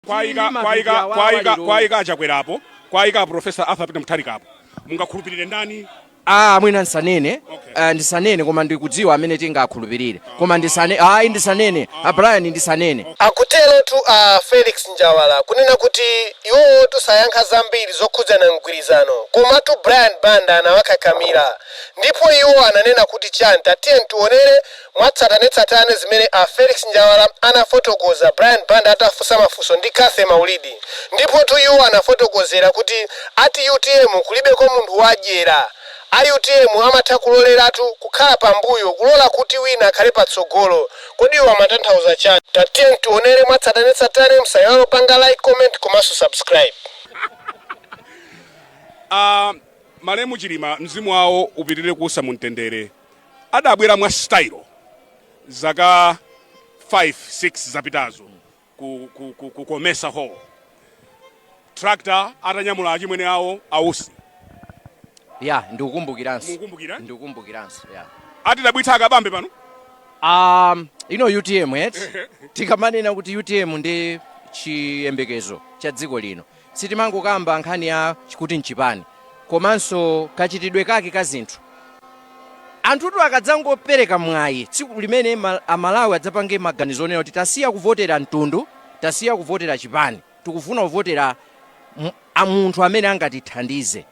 kwaika Chakwerapo, kwaika Professor Arthur Peter Mutharikapo. Mungakhulupirire ndani? Mwina ndisanene, ndisanene koma ndikudziwa amene tingakhulupirire. Koma ndisanene, Brian ndisanene. Akutero tu Felix Njawala kunena kuti iwo tusayankha zambiri zokhudzana mgwirizano. Koma tu Brian Banda anawakakamira. Ndipo iwo ananena kuti chanta tiye tuonere mwatsatanetsatane zimene Felix Njawala anafotokoza Brian Banda atafusa mafuso ndi Kathe Maulidi. Ndipo tu iwo anafotokozera kuti ati UTM kulibeko munthu wadyera. UTM amatha kuloleratu kukhala pambuyo kulola kuti wina akhale patsogolo. Kodi iwo amatanthauza chani? Tatiye tionere mwatsatanetsatane, musayalo panga like, comment komanso subscribe. Malawi Chilima mzimu wawo upitirire kusa mumtendere. Adabwera mwa style zaka 5-6 zapitazo ku Komesa Hall. Tractor atanyamula achimwene awo ausi. Ya, ndikukumbukiranso. Mukumbukira? Ndikukumbukiranso, ya. Ati dabwitsa akabambe pano? UTM tikamanena kuti UTM ndi chiyembekezo cha dziko lino. Sitimangokamba nkhani ya chikuti nchipani. Komanso kachitidwe kake ka zinthu. Anthutu akadzangopereka mwayi tsiku limene Amalawi adzapange maganizo onena kuti tasiya kuvotera mtundu, tasiya kuvotera chipani. Tikufuna kuvotera munthu amene angatithandize.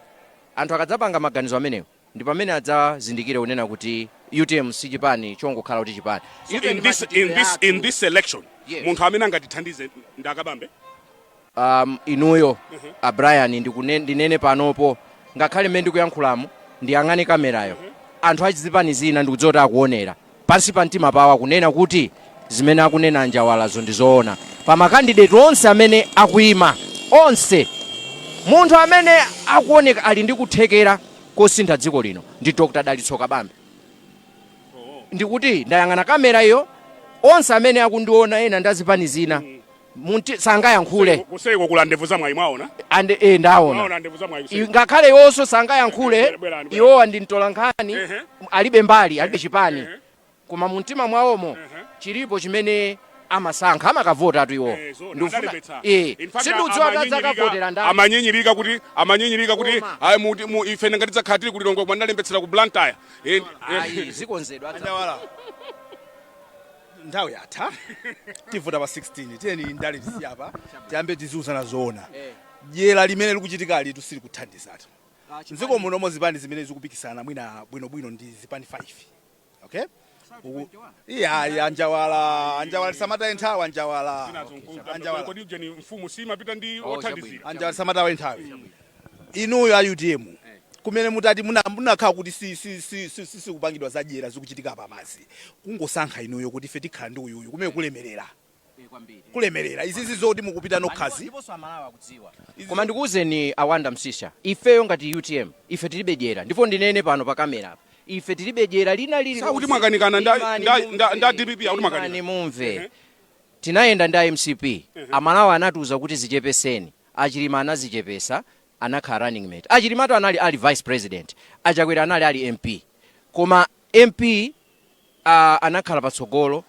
Anthu akadzapanga maganizo amenewo ndi pamene adzazindikire kunena kuti UTM si chipani chongokhala kuti chipani. In this election, munthu amene angatithandize ndakabambe? Inuyo Brian ndinene panopo ngakhale mmene ndikuyankhulamo ndiyang'ane kamerayo. Anthu achizipani zina ndikudzoti akuonera pansi pa mtima pawo kunena kuti zimene akunena Njawalazo ndizoona. Pa makandidate onse amene akuyima onse munthu amene akuoneka ali ndi kuthekera kosintha dziko lino ndi Dr. Dalitso Kabambe. Ndikuti ndayang'ana kamera iyo onse amene akundiona ena ndazipani zina sangayankhule. Kuseko kula ndevu za mwayi mwaona? Ndaona. Ngakhale yonso sangayankhule iwo andintola nkhani alibe mbali alibe chipani. Koma mumtima mwawomo chilipo chimene amasankha amakavota atu iwo. Sindiudziwa kadzakavotera ndani. Amanyinyirika kuti ife ngatiza khatiri kulilongo mwanalembetsera ku Blantyre. Zikonzedwa Njawala. Nthawi yatha. Tivota pa 16 tiyeni ndale tisiyapa. Tiyambe tiziuzana zoona. Dyera limene likuchitika litu sili kuthandizatu. Nziko muno mozipani zimene zikupikisana mwina bwino ndi zipani 5. Okay? Njawala samata nthawi Njawala. Kodi ujeni mfumu simapita ndi othandizira. Njawala samata nthawi. Inuyo UTM. Kumene mutati munakhala kuti si kupangidwa zadyera zikuchitika pamazi. Kungosankha inuyo kuti ife tikhala ndi uyuyu kumene kulemerera. Izi zoti mukupita nokhazi. Koma ndikuwuzeni awanda msisha. Ifeyo ngati UTM, ife tilibe dyera. Ndipo ndinene pano pa kamera. Ife tilibe dyera lina lili. Sakuti mwakanikana nda DPP akuti mwakanikana. Mumve. Tinayenda nda MCP. Amalawi anatuza kuti zichepeseni. Achilima anazichepesa. Anakhala running mate. Achilimatu ali vice president. Chakwera ali MP. Koma MP anakhala patsogolo.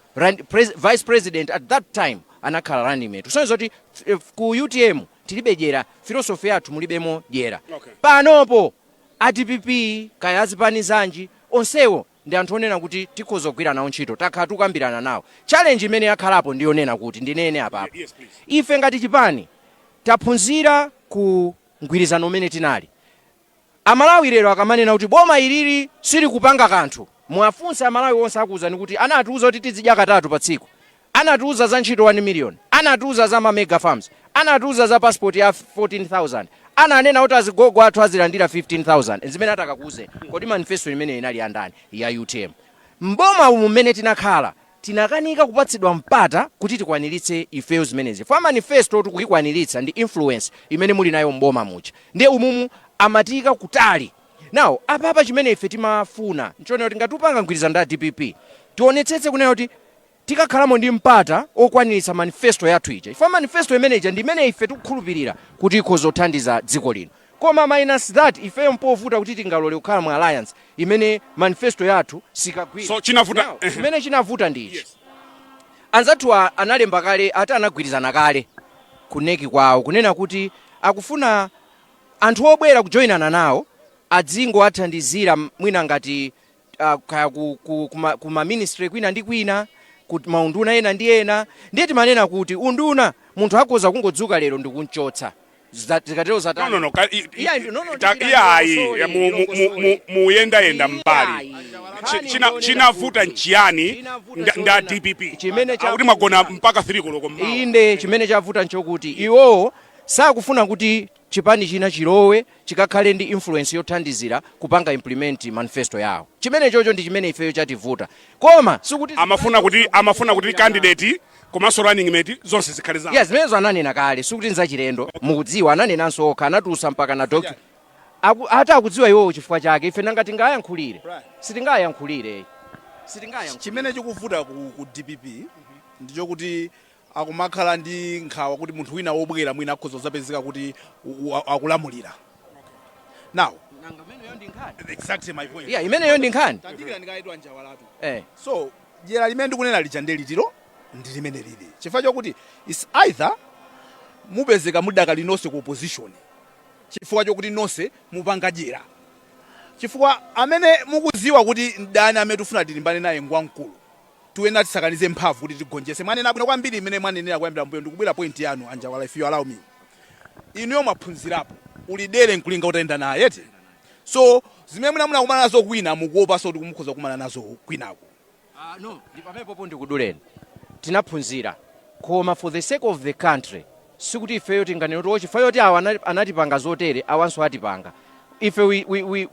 Vice president at that time anakhala running mate. Kusonyeza kuti ku UTM tilibe dyera. Philosophy yathu mulibemo dyera. Panopo DPP kaya azipani zanji onsewo ndi anthu onena kuti tikhoza kugwira nawo ntchito takhala tukambirana nawo. Challenge imene yakhalapo ndiyonena kuti ndinene apapo. Ife ngati chipani taphunzira ku Mgwirizano umene tinali. Amalawi lero akamanena kuti boma ilili sili kupanga kanthu. Mwafunsa Amalawi onse akuwuzani kuti anatiuza kuti tizidya katatu pa tsiku. Anatiuza za ntchito 1 million. Anatiuza za mega farms. Anatiuza za passport ya 14,000. Ananena kuti azigogo athu azilandira 15,000. Zimene atakakuze. Kodi manifesto imene inali andani ya UTM. Mboma umu mmene tinakhala tinakanika kupatsidwa mpata kuti tikwaniritse ifeyo zimenezi. Fa manifesto tukuikwaniritsa ndi influence imene muli nayo mboma mucha. Ndiye umumu amatika kutali. Now, apa chimene ife timafuna nchone kuti ngatupanga mgwirizano nda DPP. Tionetsetse kunena kuti tikakhalamo ndi mpata okwaniritsa manifesto yathu ija. Fa manifesto imeneja ndi imene ife tikukhulupirira kuti ikhoza kuthandiza dziko lino. Koma minus that ifeyo mpovuta kuti tingalole kukhala mu alliance imene manifesto yathu sikagwira. So chinavuta imene chinavuta ndi ichi. Anzathu analemba kale ati anagwirizana kale kuneki kwawo kunena kuti akufuna anthu obwera kujoinana nawo adzingo athandizira mwina ngati kaya kuma ministry kwina ndi kwina kuti maunduna ena ndi ena ndiye timanena kuti unduna munthu akhoza kungodzuka lero ndikunchotsa zikatero zatani muyendayenda mbali chinavuta nchiyani nda DPP akuti mwagona mpaka 3 koloko inde chimene chavuta nchokuti iwowo sakufuna kuti chipani china chilowe chikakhale ndi influence yothandizira kupanga implement manifesto yawo. Chimene chocho ndi chimene ifeyo chativuta. Koma sikuti amafuna kuti candidate komanso running mate zonse zikhale zawo. Yes, zimenezo ananena kale sikuti nzachilendo mukudziwa ananenanso okha anatusa mpaka na doctor. Hata akudziwa iwo chifukwa chake ife nanga tingayankhulire. Sitingayankhulire. Chimene chikuvuta ku DPP ndicho kuti akumakhala ndi nkhawa kuti munthu wina wobwera mwina akhoza zapezeka kuti akulamulira. Now, exactly my point. Yeah, imeneyo ndi nkhani. Tandikira ndikaitwa njawalatu. So, jera limene ndikunena lija ndelitiro ndi limene lili. Chifukwa chokuti is either mupezeka mudaka linonse ku opposition. Chifukwa chokuti nonse mupanga jera. Chifukwa amene mukuziwa kuti ndani amene tufuna tilimbane naye ngwamkulu. Tuenda tisakanize mphamvu kuti tigonjese mwana nabwino kwambiri imene mwanenera kuyambira mbuyo ndikubwera point yanu anjawala if you allow me. Inu mwaphunzirapo ulidere nkulinga utaenda naye eti. So zimene munakumana nazo kwina mukuopa so kuti kumukhoza kumana nazo kwinako. No, ndi pamene ndikuduleni. Tinaphunzira koma for the sake of the country sikuti ifeyo tinganeno tochi fayo kuti awa anatipanga zotere awanso atipanga. Ife we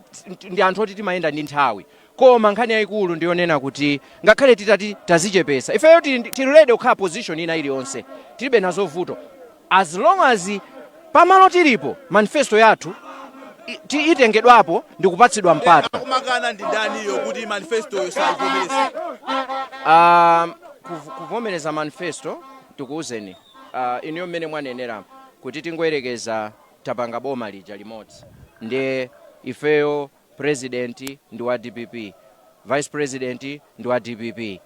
ndi anthu oti timayenda ndi nthawi. Koma nkhani yayikulu ndionena kuti ngakhale titati tazichepesa ifeyo tililede kukhala position ina iliyonse tilibe nazo vuto as long as pamalo tilipo manifesto yathu itengedwapo ndikupatsidwa mpata. Kumakana ndi ndani iyo kuti manifesto yosayivomereza. Kuvomereza manifesto tikuuzeni iniyo mmene mwanenera kuti tingoyerekeza tapanga boma lija limodzi ndi ifeyo President ndi wa DPP, Vice President ndi wa DPP.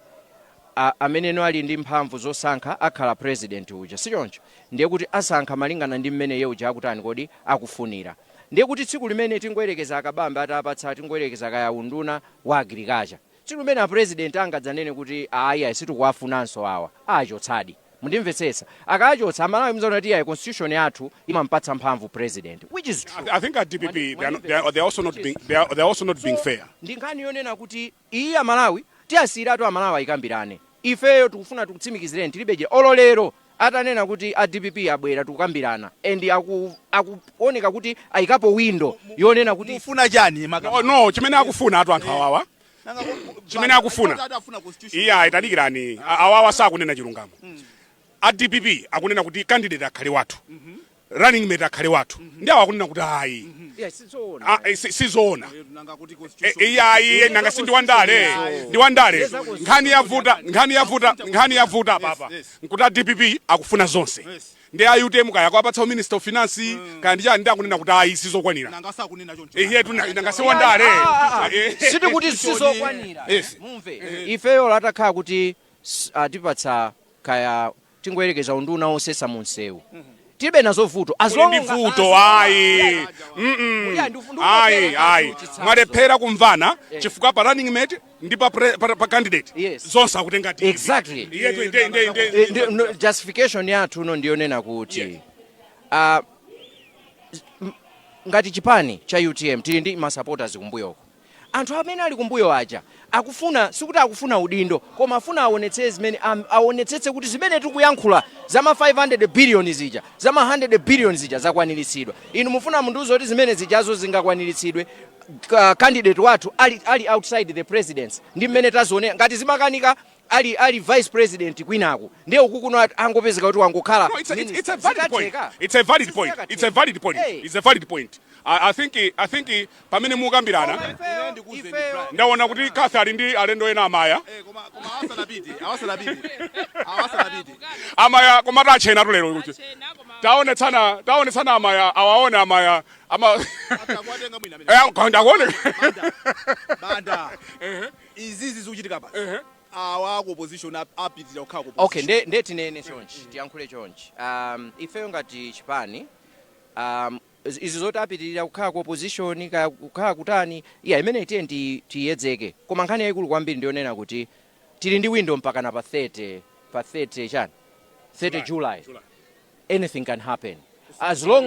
Amene ali ndi mphamvu zosankha akhala president uja sichoncho. Ndiye kuti asankha malingana ndi mmene ye uja akutani kodi akufunira. Ndiye kuti tsiku limene tingoyerekeza akabamba atapatsa tingoyerekeza kaya unduna wa agriculture. Tsiku limene a president angadzanene kuti ayi situkuwafunanso awa. Achotsadi. Mundimvetsetsa akachotsa Malawi mzaona kuti ya constitution yathu imampatsa mphamvu president, which is true. I think at DPP they're also not being fair. Ndi nkhani yonena kuti iyi Malawi tiyasiratu Malawi ayikambirane. Ifeyo tikufuna tikutsimikizireni tilibeje ololero atanena kuti a DPP abwera tukambirana and akuoneka kuti ayikapo window yonena kuti ufuna chani no chimene akufuna anthu awawa chimene akufuna iya itadikirani awawa sakunena chilungamo. A DPP akunena kuti candidate akhale wathu running mate akhale wathu ndi awa akunena kuti ayi sizoona iyayi nanga ndiwandale nkhani yavuta papa nkuti a DPP akufuna zonse ndi a UTM kaya kwapatsa minister of finance kaya ndichani ndi akunena kuti ayi sizokwanira yetu nanga siwandale siti kuti sizokwanira mumve ifeyo latakhala kuti tipatsa kaya tingoyerekeza unduna osesa munsewu tilibe nazo vuto as long as vuto ayi mwalephera kumvana chifukwa pa running mate ndi pa candidate zonse akutenga tipi exactly justification yathu no ndionena kuti ngati chipani cha UTM tili ndi ma supporters kumbuyoko anthu amene ali kumbuyo aja akufuna sikuti akufuna udindo koma afuna aonetsetse kuti zimene tikuyankhula zama 500 billion zija zama 100 billion zija zakwaniritsidwa. Inu mufuna munduzo kuti zimene zijazo zingakwaniritsidwe candidate wathu ali outside the presidency ndi mmene tazione ngati zimakanika ali vice president kwinaku ndiye ukukuno angopezeka kuti wangokhala. It's a valid point. I think pamene mukambirana ndaona kuti Kathari ndi alendo ena amaya amaya komata achena tulero kuti taonetsana amaya awaona amaya banda izizi zikuchitika basi awa opposition apitirira kukhala ku okay nde tinene chonchi tiyankhule chonchi ifeyo ngati chipani izi zoti apitirira kukhala ku opposition kukhala kutani imene tiyedzeke koma nkhani yayikulu kwambiri ndionena kuti tili ndi window mpaka na pa 30 chani 30 July anything can happen as long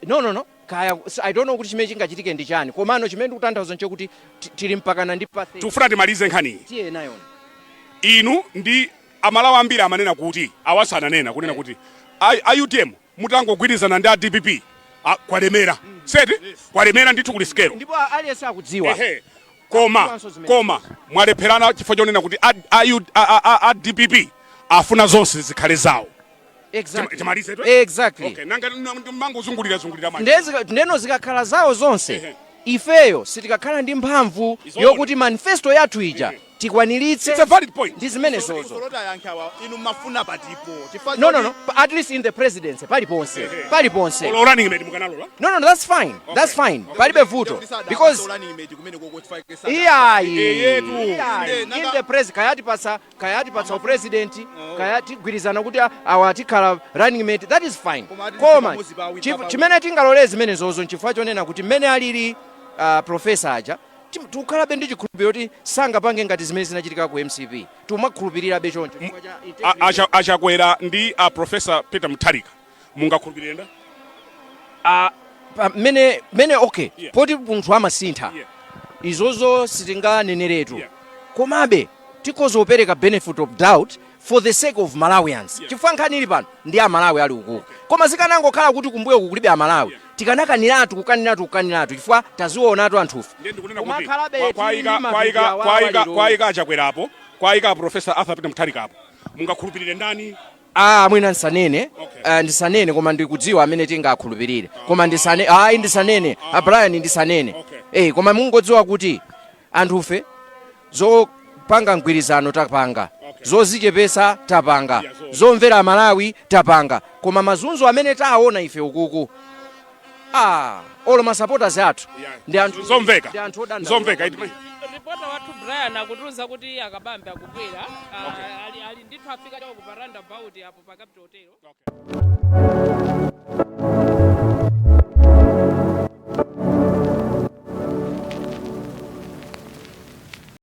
no kaya I don't know kuti chimene chingachitike ndi chani komano chimene ndikutanthauza ncho kuti tili mpaka na ndi pa 30 tufuna timalize nkhani tiye nayo inu ndi amalawi ambiri amanena kuti awasananena kunena kuti UTM mutangogwirizana ndi DPP kwalemera seti kwalemera ndithu kulisikero ndipo aliyense akudziwa koma mwalepherana chifukwa chonena kuti DPP afuna zonse zikhale zawo exactly okay nanga mangozungulira ndeno zikakhala zawo zonse ifeyo sitikakhala ndi mphamvu yokuti manifesto yathu ija tikwaniritse ndi zimene zozo inu mafuna pa Ndipo no at least in the presidency paliponse running mate mukanalola no that's fine that's fine palibe vuto because in the president kayati patsa president kayati gwirizana kuti awatikhala running mate that is fine koma chimene tingalole zimene zozo nchifukwa chonena kuti mmene alili professor aja tukhalabe ndi chikhulupiriro kuti sangapange ngati zimene zinachitika ku MCP tumakhulupirira be choncho Chakwera ndi professor Peter Mutharika mungakhulupirira mene okay poti munthu amasintha izozo sitinganeneretu komabe tikozopereka benefit of doubt for the sake of Malawians chifukwa nkhani ili pano ndi amalawi ali ukuku koma zikanangokhala kuti kumbuyo kulibe amalawi tikanakaniratu kukaniratu chifukwa tazionatu anthufe kwaika Chakwerapo kwaika professor Arthur Peter Mutharika apo mungakhulupirire ndani mwina ndisanene ndisanene koma ndikudziwa amene tingakhulupirire koma ndisanene Brian ndisanene koma mungodziwa kuti anthufe zopanga mgwirizano tapanga zozichepesa tapanga zomvera amalawi tapanga koma mazunzo amene taona ife ukuku olo masupporters athu ndi anthu zomveka Ripota wathu Brian akutiuza kuti akabambe akukwera ali ndithu afika ku roundabout apo pa Capital Hotel